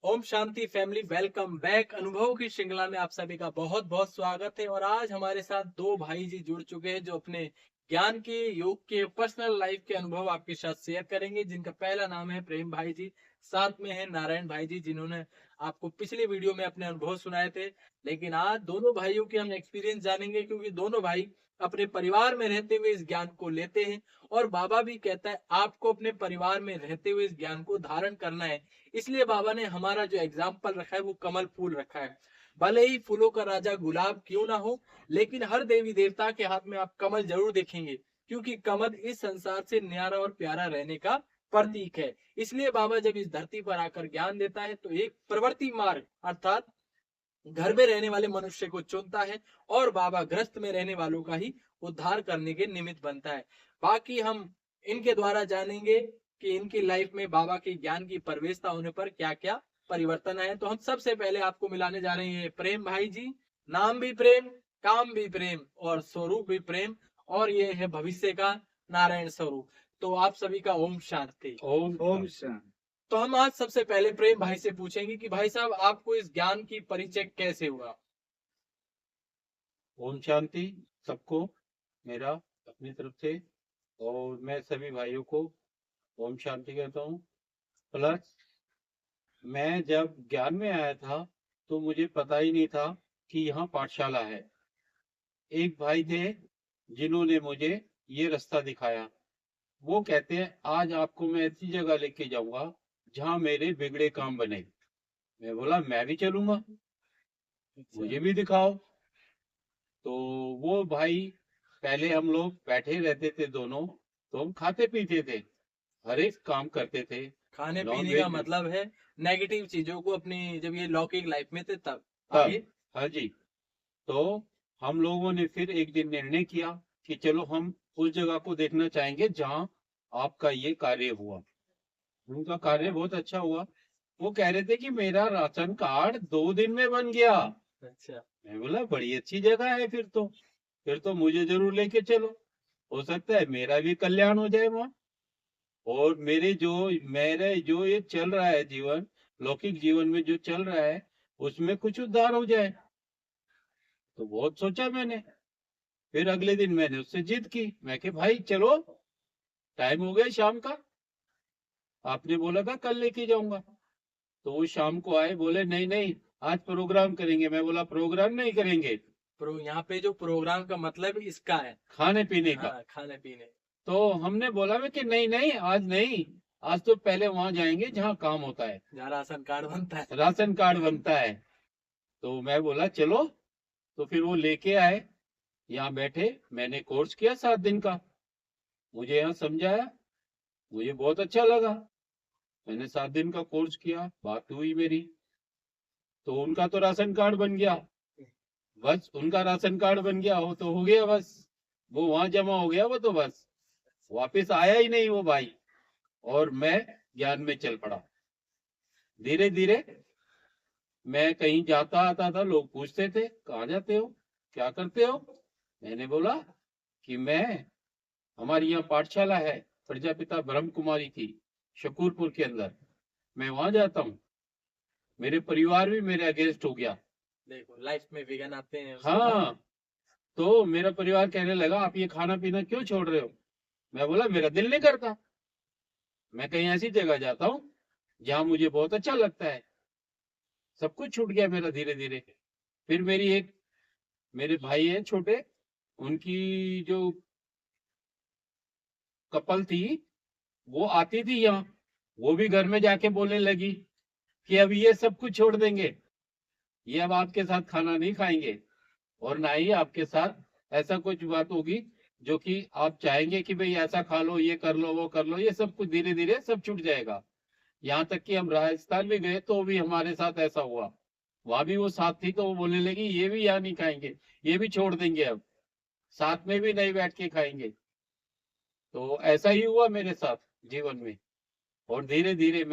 Om Shanti family, welcome back. अनुभव की श्रृंखला में आप सभी का बहुत बहुत स्वागत है। और आज हमारे साथ दो भाई जी जुड़ चुके हैं जो अपने ज्ञान के, योग के, पर्सनल लाइफ के अनुभव आपके साथ शेयर करेंगे। जिनका पहला नाम है प्रेम भाई जी, साथ में है नारायण भाई जी, जिन्होंने आपको पिछले वीडियो में अपने अनुभव सुनाए थे। लेकिन आज दोनों भाइयों के हम एक्सपीरियंस जानेंगे, क्योंकि दोनों भाई अपने परिवार में रहते हुए इस ज्ञान को लेते हैं। और बाबा भी कहता है आपको अपने परिवार में रहते हुए इस ज्ञान को धारण करना है। इसलिए बाबा ने हमारा जो एग्जाम्पल रखा है वो कमल फूल रखा है। भले ही फूलों का राजा गुलाब क्यों ना हो, लेकिन हर देवी देवता के हाथ में आप कमल जरूर देखेंगे, क्योंकि कमल इस संसार से न्यारा और प्यारा रहने का प्रतीक है। इसलिए बाबा जब इस धरती पर आकर ज्ञान देता है तो एक प्रवृत्ति मार्ग अर्थात घर में रहने वाले मनुष्य को चुनता है, और बाबा ग्रस्त में रहने वालों का ही उद्धार करने के निमित्त बनता है। बाकी हम इनके द्वारा जानेंगे कि इनकी लाइफ में बाबा के ज्ञान की प्रवेशता होने पर क्या क्या परिवर्तन है। तो हम सबसे पहले आपको मिलाने जा रहे हैं प्रेम भाई जी। नाम भी प्रेम, काम भी प्रेम और स्वरूप भी प्रेम, और ये है भविष्य का नारायण स्वरूप। तो आप सभी का ओम शांति। ओम ओम शांति। तो हम आज सबसे पहले प्रेम भाई से पूछेंगे कि भाई साहब, आपको इस ज्ञान की परिचय कैसे हुआ। ओम शांति सबको मेरा अपनी तरफ से। और मैं सभी भाइयों को ओम शांति कहता हूँ। प्लस मैं जब ज्ञान में आया था तो मुझे पता ही नहीं था कि यहाँ पाठशाला है। एक भाई थे जिन्होंने मुझे ये रास्ता दिखाया। वो कहते हैं आज आपको मैं ऐसी जगह लेके जाऊंगा जहाँ मेरे बिगड़े काम बने। मैं बोला मैं भी चलूंगा, मुझे भी दिखाओ। तो वो भाई, पहले हम लोग बैठे रहते थे दोनों, तो हम खाते पीते थे, हर एक काम करते थे। खाने नॉन पीने का वेज मतलब है नेगेटिव चीजों को अपनी, जब ये लौकिक लाइफ में थे तब। तब, आगे। हाँ जी। तो हम लोगों ने फिर एक दिन निर्णय किया कि चलो हम उस जगह को देखना चाहेंगे जहाँ आपका ये कार्य हुआ। उनका कार्य बहुत अच्छा हुआ। वो कह रहे थे कि मेरा राशन कार्ड 2 दिन में बन गया। अच्छा। मैं बोला बड़ी अच्छी जगह है, फिर तो मुझे जरूर लेके चलो। हो सकता है मेरा भी कल्याण हो जाए वहाँ। और मेरे जो ये चल रहा है जीवन, लौकिक जीवन में जो चल रहा है, उसमें कुछ उद्धार हो जाए। तो बहुत सोचा मैंने। फिर अगले दिन मैंने उससे जिद की, मैं कि भाई चलो, टाइम हो गया शाम का, आपने बोला था कल लेके जाऊंगा। तो वो शाम को आए, बोले नहीं नहीं आज प्रोग्राम करेंगे। मैं बोला प्रोग्राम नहीं करेंगे, यहाँ पे जो प्रोग्राम का मतलब इसका है, खाने पीने का। हाँ, खाने पीने। तो हमने बोला मैं कि नहीं नहीं आज नहीं, आज तो पहले वहां जाएंगे जहाँ काम होता है, जहाँ राशन कार्ड बनता है। राशन कार्ड बनता है। तो मैं बोला चलो। तो फिर वो लेके आए, यहाँ बैठे, मैंने कोर्स किया 7 दिन का। मुझे यहाँ समझाया, मुझे बहुत अच्छा लगा। मैंने 7 दिन का कोर्स किया, बात हुई मेरी। तो उनका तो राशन कार्ड बन गया। बस उनका राशन कार्ड बन गया हो तो हो गया, बस वो वहां जमा हो गया, वो तो बस वापस आया ही नहीं वो भाई। और मैं ज्ञान में चल पड़ा। धीरे धीरे मैं कहीं जाता आता था, लोग पूछते थे कहाँ जाते हो, क्या करते हो। मैंने बोला कि मैं, हमारी यहाँ पाठशाला है, प्रजापिता ब्रह्म कुमारी की, शकूरपुर के अंदर, मैं वहां जाता हूँ। मेरे परिवार भी मेरे अगेंस्ट हो गया। देखो, लाइफ में विघन आते हैं उसके बाद। हाँ। तो मेरा परिवार कहने लगा आप ये खाना पीना क्यों छोड़ रहे हो। मैं बोला मेरा दिल नहीं करता, मैं कहीं ऐसी जगह जाता हूँ जहाँ मुझे बहुत अच्छा लगता है। सब कुछ छूट गया मेरा धीरे धीरे। फिर मेरे भाई है छोटे, उनकी जो कपल थी वो आती थी यहाँ, वो भी घर में जाके बोलने लगी कि अब ये सब कुछ छोड़ देंगे, ये अब आपके साथ खाना नहीं खाएंगे, और ना ही आपके साथ ऐसा कुछ बात होगी जो कि आप चाहेंगे कि भाई ऐसा खा लो, ये कर लो, वो कर लो। ये सब कुछ धीरे धीरे सब छूट जाएगा। यहाँ तक कि हम राजस्थान भी गए तो भी हमारे साथ ऐसा हुआ। वहां भी वो साथ थी तो वो बोलने लगी ये भी यहाँ नहीं खाएंगे, ये भी छोड़ देंगे, अब साथ में भी नहीं बैठ के खाएंगे। तो ऐसा ही हुआ मेरे साथ जीवन में। और धीरे धीरे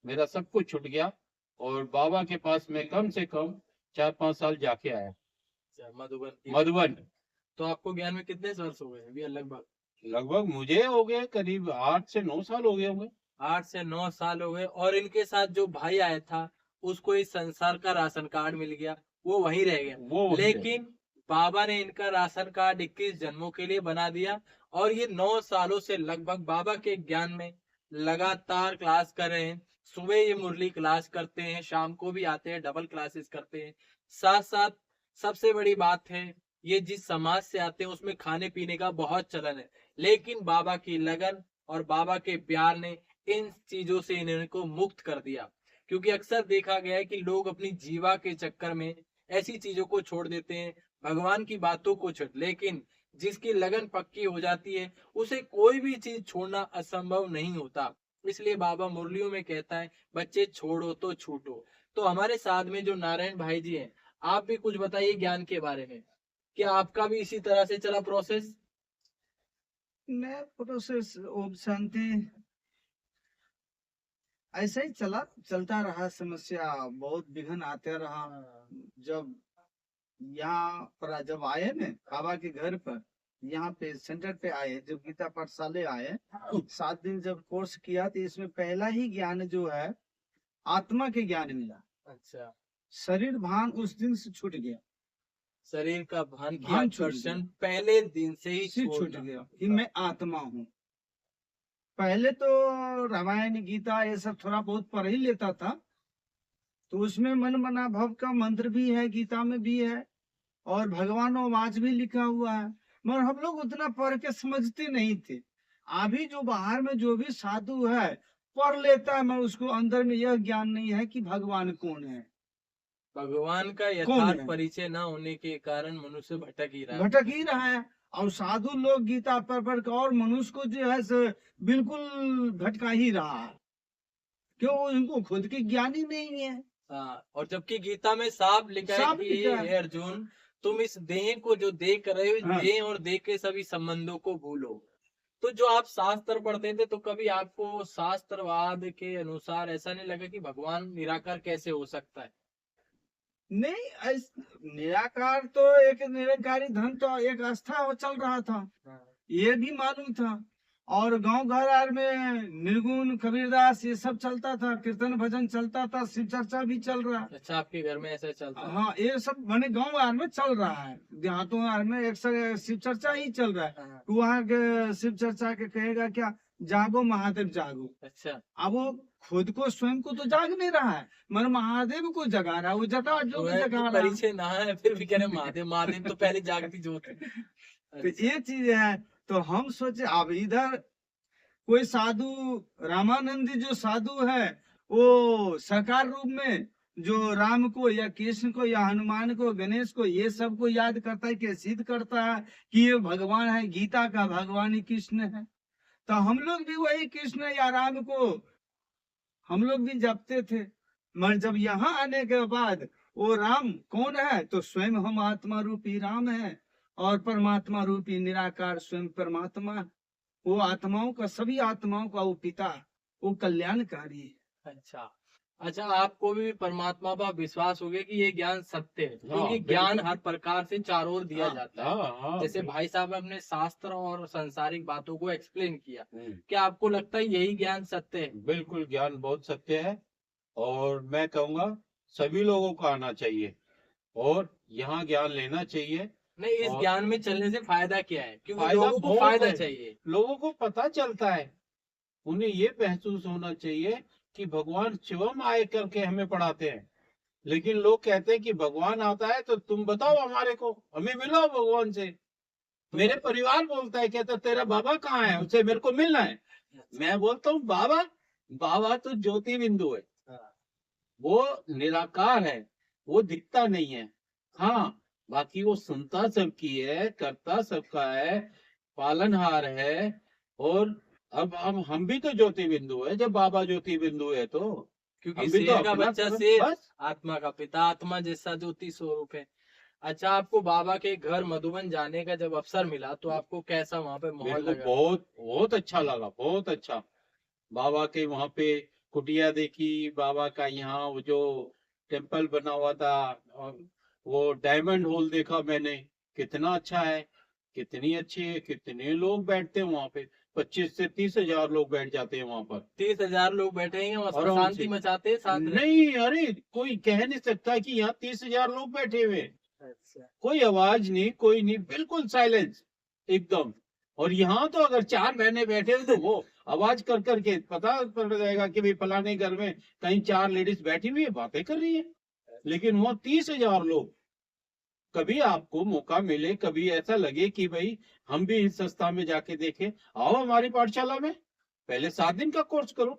मेरा सब कुछ छूट गया। और बाबा के पास में कम से कम 4-5 साल जाके आया, अच्छा, मधुबन मधुबन। तो आपको ज्ञान में कितने वर्ष हो गए अभी लगभग। लगभग मुझे हो गए करीब 8 से 9 साल हो गए होंगे। 8 से 9 साल हो गए। और इनके साथ जो भाई आया था उसको इस संसार का राशन कार्ड मिल गया, वो वहीं रह गया। वो वहीं रह लेकिन बाबा ने इनका राशन कार्ड 21 जन्मों के लिए बना दिया और ये 9 सालों से लगभग बाबा के ज्ञान में लगातार क्लास कर रहे हैं। सुबह ये मुरली क्लास करते हैं, शाम को भी आते हैं, डबल क्लासेस करते हैं। साथ साथ सबसे बड़ी बात है, ये जिस समाज से आते हैं उसमें खाने पीने का बहुत चलन है, लेकिन बाबा की लगन और बाबा के प्यार ने इन चीजों से इनको मुक्त कर दिया। क्योंकि अक्सर देखा गया है कि लोग अपनी जीवा के चक्कर में ऐसी चीजों को छोड़ देते हैं, भगवान की बातों को छोड़, लेकिन जिसकी लगन पक्की हो जाती है उसे कोई भी चीज छोड़ना असंभव नहीं होता। इसलिए बाबा मुरलियों में कहता है, बच्चे छोड़ो तो छूटो। तो हमारे साथ में जो नारायण भाई जी हैं, आप भी कुछ बताइए ज्ञान के बारे में। क्या आपका भी इसी तरह से चला प्रोसेस? मैं प्रोसेस ओम शांति ऐसे ही चलता रहा। समस्या बहुत विघ्न आते रहा। जब यहाँ पर जब आए न बाबा के घर पर, यहाँ पे सेंटर पे आए, जब गीता पाठशाले आए, 7 दिन जब कोर्स किया तो इसमें पहला ही ज्ञान जो है आत्मा के ज्ञान मिला। अच्छा, शरीर भान उस दिन से छूट गया। शरीर का भान की भान छूट आकर्षण पहले दिन से ही छूट छोड़ना। गया कि मैं आत्मा हूँ। पहले तो रामायण गीता ये सब थोड़ा बहुत पढ़ ही लेता था, तो उसमें मन मना भव का मंत्र भी है, गीता में भी है और भगवानोवाच भी लिखा हुआ है, मगर हम लोग उतना पढ़ के समझते नहीं थे। अभी जो बाहर में जो भी साधु है पढ़ लेता है, मगर उसको अंदर में यह ज्ञान नहीं है कि भगवान कौन है। भगवान का कौन यथार्थ है? परिचय न होने के कारण मनुष्य भटक ही रहा है। भटक ही रहा है। और साधु लोग गीता पढ़ कर और मनुष्य को जो है से बिल्कुल भटका ही रहा है। क्यों? उनको खुद की ज्ञान ही नहीं है। हाँ, और जबकि गीता में साफ लिखा है साफ कि लिखा है। हे अर्जुन, तुम इस देह को जो देख रहे हो, इस हाँ। देह और देह के सभी संबंधों को भूलो। तो जो आप शास्त्र पढ़ते थे, तो कभी आपको शास्त्रवाद के अनुसार ऐसा नहीं लगा कि भगवान निराकार कैसे हो सकता है? नहीं, निराकार तो एक निरंकारी धन तो एक आस्था चल रहा था, ये भी मालूम था। और गांव घर आर में निर्गुण कबीरदास ये सब चलता था, कीर्तन भजन चलता था, शिव चर्चा भी चल रहा है। अच्छा, आपके घर में ऐसा चलता है? हाँ, ये सब मैंने गांव आर में चल रहा है। देहातों आर में एक शिव चर्चा ही चल रहा है। हाँ। वहाँ के शिव चर्चा के कहेगा क्या, जागो महादेव जागो। अच्छा, अब वो खुद को स्वयं को तो जाग नहीं रहा है, मगर महादेव को जगा रहा है। वो जटा जो भी जगा रहा है। परिचय ना है फिर भी कह रहे महादेव, महादेव तो पहले जागती ज्योत है। तो ये चीज है। तो हम सोचे अब इधर कोई साधु रामानंदी जो साधु है वो साकार रूप में जो राम को या कृष्ण को या हनुमान को गणेश को ये सब को याद करता है, कि सिद्ध करता है कि ये भगवान है, गीता का भगवान ही कृष्ण है। तो हम लोग भी वही कृष्ण या राम को हम लोग भी जपते थे। मगर जब यहाँ आने के बाद वो राम कौन है, तो स्वयं हम आत्मा रूपी राम है और परमात्मा रूपी निराकार स्वयं परमात्मा है। वो आत्माओं का, सभी आत्माओं का वो पिता, वो कल्याणकारी है। अच्छा, अच्छा, आपको भी परमात्मा पर विश्वास हो गया कि ये ज्ञान सत्य है, क्योंकि हाँ, ज्ञान बिल्कुल। हर प्रकार से चारों ओर दिया हाँ, जाता है। हाँ, जैसे बिल्कुल। भाई साहब ने अपने शास्त्र और सांसारिक बातों को एक्सप्लेन किया, हम्म, क्या आपको लगता है यही ज्ञान सत्य है? बिल्कुल ज्ञान बहुत सत्य है और मैं कहूँगा सभी लोगों को आना चाहिए और यहाँ ज्ञान लेना चाहिए। नहीं, इस और ज्ञान में चलने से फायदा क्या है? क्योंकि फायदा लोगों को बहुत फायदा है। चाहिए। लोगों को पता चलता है, उन्हें ये महसूस होना चाहिए कि भगवान शिवम आए करके हमें पढ़ाते हैं। लेकिन लोग कहते हैं कि भगवान आता है तो तुम बताओ हमारे को, हमें मिलाओ भगवान से। मेरे परिवार बोलता है, कहता तेरा बाबा कहाँ है, उससे मेरे को मिलना है। मैं बोलता हूँ बाबा, बाबा तो ज्योति बिंदु है, वो निराकार है, वो दिखता नहीं है। हाँ, बाकी वो सुनता सबकी है, करता सबका है, पालनहार है। और अब हम भी तो ज्योति बिंदु है। जब बाबा ज्योति बिंदु है तो क्योंकि हम भी तो शेर का अपना बच्चा कर्म- शेर, बस आत्मा का पिता आत्मा जैसा ज्योति स्वरूप है। अच्छा, आपको बाबा के घर मधुबन जाने का जब अवसर मिला तो आपको कैसा वहाँ पे माहौल मेरे को लगा? बहुत बहुत अच्छा लगा, बहुत अच्छा। बाबा के वहाँ पे कुटिया देखी, बाबा का यहाँ वो जो टेम्पल बना हुआ था, और वो डायमंड हॉल देखा मैंने, कितना अच्छा है, कितनी अच्छी है, कितने लोग बैठते हैं वहाँ पे। 25 से 30,000 लोग बैठ जाते हैं वहां पर। 30,000 लोग बैठे हैं और आराम शांति से। मचाते हैं साथ में। नहीं, अरे कोई कह नहीं सकता कि यहाँ 30,000 लोग बैठे हुए हैं। अच्छा, कोई आवाज नहीं, कोई नहीं, बिल्कुल साइलेंस एकदम। और यहाँ तो अगर 4 महीने बैठे हो तो वो आवाज कर करके पता पड़ जाएगा कि भाई फलाने घर में कहीं 4 लेडीज बैठी हुई है, बातें कर रही है। लेकिन वो 30,000 लोग, कभी आपको मौका मिले, कभी ऐसा लगे कि भाई हम भी इस संस्था में जाके देखें, आओ हमारी पाठशाला में, पहले 7 दिन का कोर्स करो।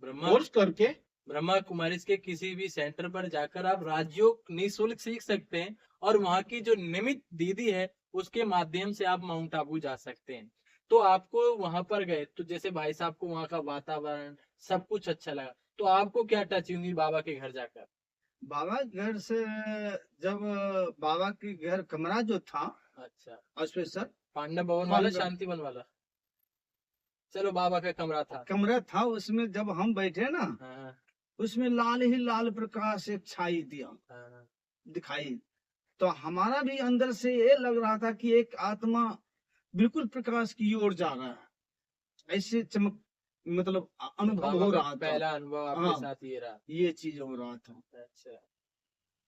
ब्रह्मा कोर्स करके ब्रह्मा कुमारी के किसी भी सेंटर पर जाकर आप राजयोग निःशुल्क सीख सकते हैं, और वहाँ की जो निमित दीदी है उसके माध्यम से आप माउंट आबू जा सकते हैं। तो आपको वहां पर गए तो जैसे भाई साहब को वहाँ का वातावरण सब कुछ अच्छा लगा, तो आपको क्या टच होंगी बाबा के घर जाकर? बाबा के घर से जब बाबा के घर कमरा जो था अच्छा, स्पेशल पांडव भवन वाला, पांडव- शांति वन वाला? चलो, बाबा का कमरा था। कमरा था, उसमें जब हम बैठे ना, हाँ, उसमें लाल ही लाल प्रकाश एक छाई दिया हाँ, दिखाई। तो हमारा भी अंदर से ये लग रहा था कि एक आत्मा बिल्कुल प्रकाश की ओर जा रहा है, ऐसे चमक, मतलब अनुभव बाबा हो का रहा था। पहला अनुभव आपके हाँ। साथ ये रहा। ये चीज हो रहा था। अच्छा,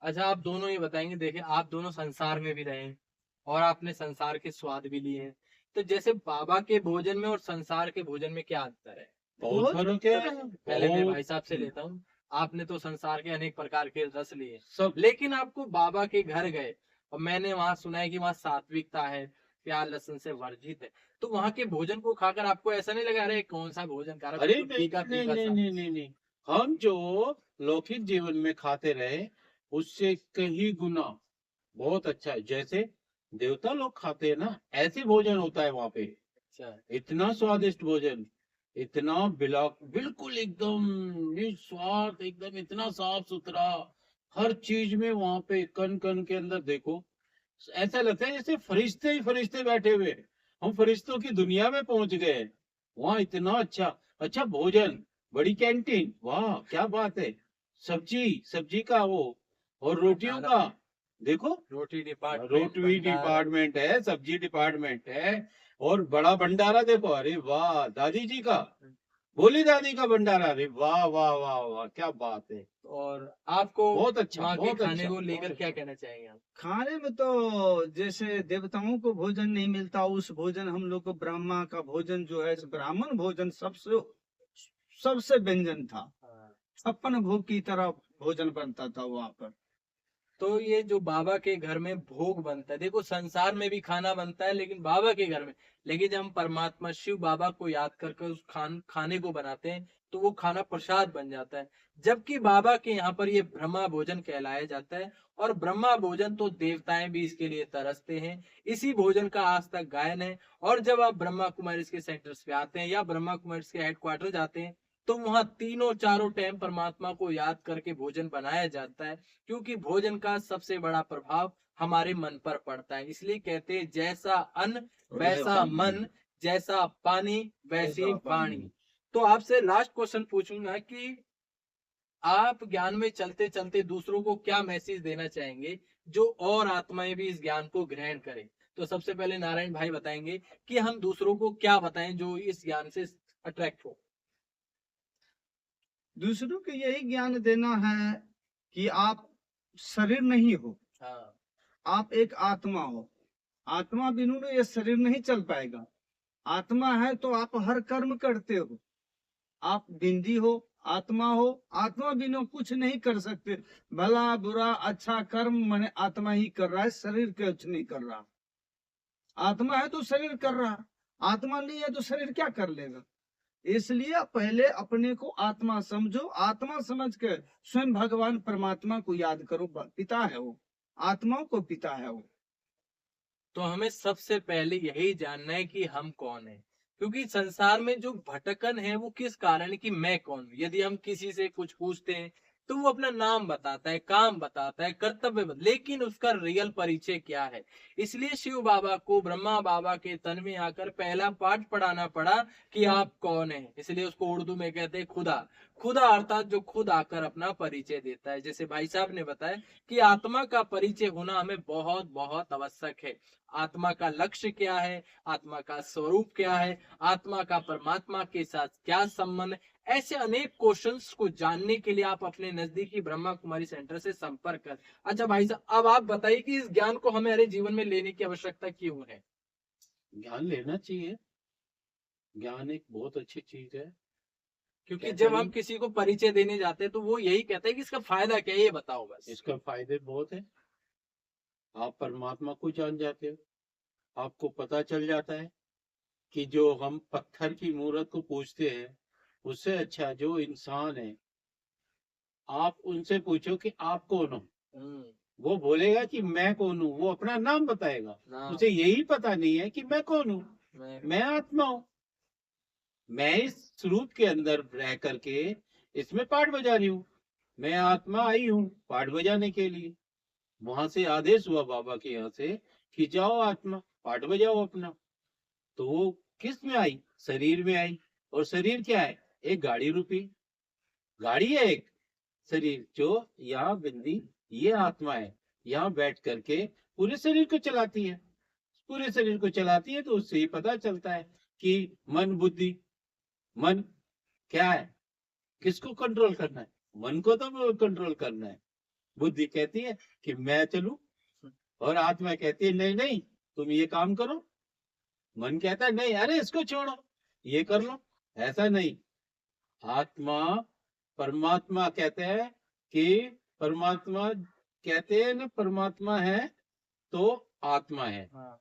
अच्छा, आप दोनों ये बताएंगे, देखिए आप दोनों संसार में भी रहे हैं और आपने संसार के स्वाद भी लिए हैं, तो जैसे बाबा के भोजन में और संसार के भोजन में क्या अंतर है? बहुत फर्क है। पहले मैं बहुत। भाई साहब से लेता हूँ। आपने तो संसार के अनेक प्रकार के रस लिए, सब लेकिन आपको बाबा के घर गए और मैंने वहां सुना है कि वहाँ सात्विकता है, प्याज लहसुन से वर्जित है, तो वहाँ के भोजन को खाकर आपको ऐसा नहीं लगा अरे कौन सा भोजन खा रहा है, अरे बिल्कुल नहीं फीका नहीं फीका नहीं सा? नहीं नहीं नहीं, हम जो लौकिक जीवन में खाते रहे उससे कहीं गुना बहुत अच्छा है। जैसे देवता लोग खाते हैं ना, ऐसे भोजन होता है वहां पे। अच्छा, इतना स्वादिष्ट भोजन, इतना बिल्कुल एकदम निस्वार्थ, एकदम इतना साफ सुथरा, हर चीज में वहां पे कण कण के अंदर देखो, ऐसा लगता है जैसे फरिश्ते ही फरिश्ते बैठे हुए हैं। हम फरिश्तों की दुनिया में पहुंच गए हैं। वहाँ इतना अच्छा अच्छा भोजन, बड़ी कैंटीन, वाह क्या बात है। सब्जी सब्जी का वो, और रोटियों का देखो, रोटी डिपार्टमेंट, रोटी डिपार्टमेंट है, सब्जी डिपार्टमेंट है, और बड़ा भंडारा देखो, अरे वाह, दादी जी का, भोली दादी का भंडारा, अरे वाह वाह वाह वाह, क्या बात है। और आपको बहुत अच्छा, वहाँ के बहुत खाने अच्छा, को लेकर बहुत क्या अच्छा। कहना चाहेंगे आप? खाने में तो जैसे देवताओं को भोजन नहीं मिलता, उस भोजन हम लोग को ब्रह्मा का भोजन जो है, ब्राह्मण भोजन सबसे सबसे व्यंजन था। 56 भोग की तरह भोजन बनता था वहाँ पर। तो ये जो बाबा के घर में भोग बनता है, देखो संसार में भी खाना बनता है लेकिन बाबा के घर में, लेकिन जब हम परमात्मा शिव बाबा को याद करके उस खाने को बनाते हैं तो वो खाना प्रसाद बन जाता है। जबकि बाबा के यहाँ पर ये ब्रह्मा भोजन कहलाया जाता है, और ब्रह्मा भोजन तो देवताएं भी इसके लिए तरसते हैं। इसी भोजन का आज तक गायन है। और जब आप ब्रह्मा कुमारी के सेंटर्स पे आते हैं या ब्रह्मा कुमारी के हेडक्वार्टर जाते हैं तो वहाँ तीनों चारों टाइम परमात्मा को याद करके भोजन बनाया जाता है, क्योंकि भोजन का सबसे बड़ा प्रभाव हमारे मन पर पड़ता है। इसलिए कहते हैं जैसा अन्न वैसा मन, जैसा पानी वैसी वाणी। तो आपसे लास्ट क्वेश्चन पूछूंगा कि आप ज्ञान में चलते चलते दूसरों को क्या मैसेज देना चाहेंगे जो और आत्माएं भी इस ज्ञान को ग्रहण करें? तो सबसे पहले नारायण भाई बताएंगे कि हम दूसरों को क्या बताएं जो इस ज्ञान से अट्रैक्ट हो। दूसरों को यही ज्ञान देना है कि आप शरीर नहीं हो, हाँ, आप एक आत्मा हो। आत्मा बिनु ये शरीर नहीं चल पाएगा। आत्मा है तो आप हर कर्म करते हो। आप बिंदी हो, आत्मा हो, आत्मा बिना कुछ नहीं कर सकते। भला बुरा अच्छा कर्म मैंने आत्मा ही कर रहा है, शरीर कुछ नहीं कर रहा। आत्मा है तो शरीर कर रहा, आत्मा नहीं है तो शरीर क्या कर लेगा। इसलिए पहले अपने को आत्मा समझो, आत्मा समझ के स्वयं भगवान परमात्मा को याद करो। पिता है वो, आत्माओं को पिता है वो। तो हमें सबसे पहले यही जानना है कि हम कौन है, क्योंकि संसार में जो भटकन है वो किस कारण है कि मैं कौन हूँ। यदि हम किसी से कुछ पूछते हैं तो वो अपना नाम बताता है, काम बताता है, कर्तव्य लेकिन उसका रियल परिचय क्या है। इसलिए शिव बाबा को ब्रह्मा बाबा के तन में आकर पहला पाठ पढ़ाना पड़ा कि आप कौन है। इसलिए उसको उर्दू में कहते हैं खुदा। खुदा अर्थात जो खुद आकर अपना परिचय देता है। जैसे भाई साहब ने बताया कि आत्मा का परिचय होना हमें बहुत बहुत आवश्यक है। आत्मा का लक्ष्य क्या है, आत्मा का स्वरूप क्या है, आत्मा का परमात्मा के साथ क्या संबंध, ऐसे अनेक क्वेश्चंस को जानने के लिए आप अपने नजदीकी ब्रह्मा कुमारी सेंटर से संपर्क कर। अच्छा भाई साहब, अब आप बताइए कि इस ज्ञान को हमें हमारे जीवन में लेने की आवश्यकता क्यों है। ज्ञान लेना चाहिए। ज्ञान एक बहुत अच्छी चीज है। क्योंकि कहते जब हैं हम किसी को परिचय देने जाते हैं तो वो यही कहते हैं कि इसका फायदा क्या है, ये बताओ बस। इसका फायदे बहुत है। आप परमात्मा को जान जाते हो। आपको पता चल जाता है कि जो हम पत्थर की मूर्त को पूजते हैं उससे अच्छा जो इंसान है, आप उनसे पूछो कि आप कौन हो। वो बोलेगा कि मैं कौन हूँ, वो अपना नाम बताएगा। नाम। उसे यही पता नहीं है कि मैं कौन हूँ। मैं आत्मा हूँ। मैं इस स्वरूप के अंदर रह करके इसमें पाठ बजा रही हूँ। मैं आत्मा आई हूँ पाठ बजाने के लिए। वहां से आदेश हुआ बाबा के यहाँ से कि जाओ आत्मा पाठ बजाओ अपना। तो वो किस में आई, शरीर में आई। और शरीर क्या है, एक गाड़ी रूपी गाड़ी है। एक शरीर जो यहाँ बिंदी, ये आत्मा है, यहाँ बैठ करके पूरे शरीर को चलाती है। पूरे शरीर को चलाती है। तो उससे ही पता चलता है कि मन बुद्धि, मन क्या है, किसको कंट्रोल करना है। मन को तो कंट्रोल करना है। बुद्धि कहती है कि मैं चलूं, और आत्मा कहती है नहीं नहीं तुम ये काम करो। मन कहता है नहीं, अरे इसको छोड़ो, ये कर लो। ऐसा नहीं। आत्मा, परमात्मा कहते हैं कि परमात्मा कहते हैं ना, परमात्मा है तो आत्मा है, हाँ।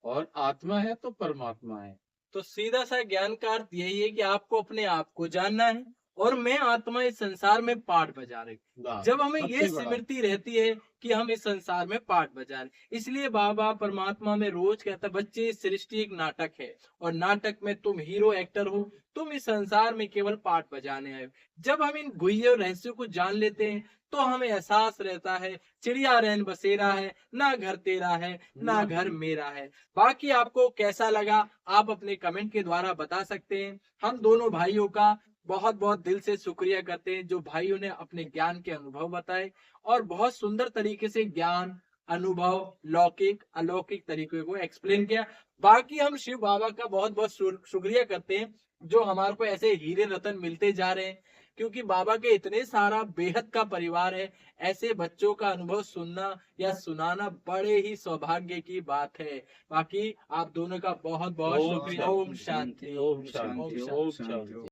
और आत्मा है तो परमात्मा है। तो सीधा सा ज्ञान का अर्थ यही है कि आपको अपने आप को जानना है और मैं आत्मा इस संसार में पाठ बजा रही हूँ। बस, जब हमें ये सबसे बड़ा। स्मृति रहती है कि हम इस संसार में पाठ बजा रहे, इसलिए बाबा परमात्मा में रोज कहता है बच्चे इस सृष्टि एक नाटक है और नाटक में तुम हीरो एक्टर हो, तुम इस संसार में केवल पाठ बजाने आए हो। जब हम इन गुह्य रहस्यों को जान लेते हैं तो हमें एहसास रहता है चिड़िया रैन बसेरा है, ना घर तेरा है ना घर मेरा है। बाकी आपको कैसा लगा आप अपने कमेंट के द्वारा बता सकते हैं। हम दोनों भाइयों का बहुत बहुत दिल से शुक्रिया करते हैं जो भाइयों ने अपने ज्ञान के अनुभव बताए और बहुत सुंदर तरीके से ज्ञान, अनुभव, लौकिक अलौकिक तरीके को एक्सप्लेन किया। बाकी हम शिव बाबा का बहुत बहुत शुक्रिया करते हैं जो हमारे को ऐसे हीरे रतन मिलते जा रहे हैं, क्योंकि बाबा के इतने सारा बेहद का परिवार है। ऐसे बच्चों का अनुभव सुनना या सुनाना बड़े ही सौभाग्य की बात है। बाकी आप दोनों का बहुत बहुत शुक्रिया। ओम शांति। ओम शांति। ओम शांति।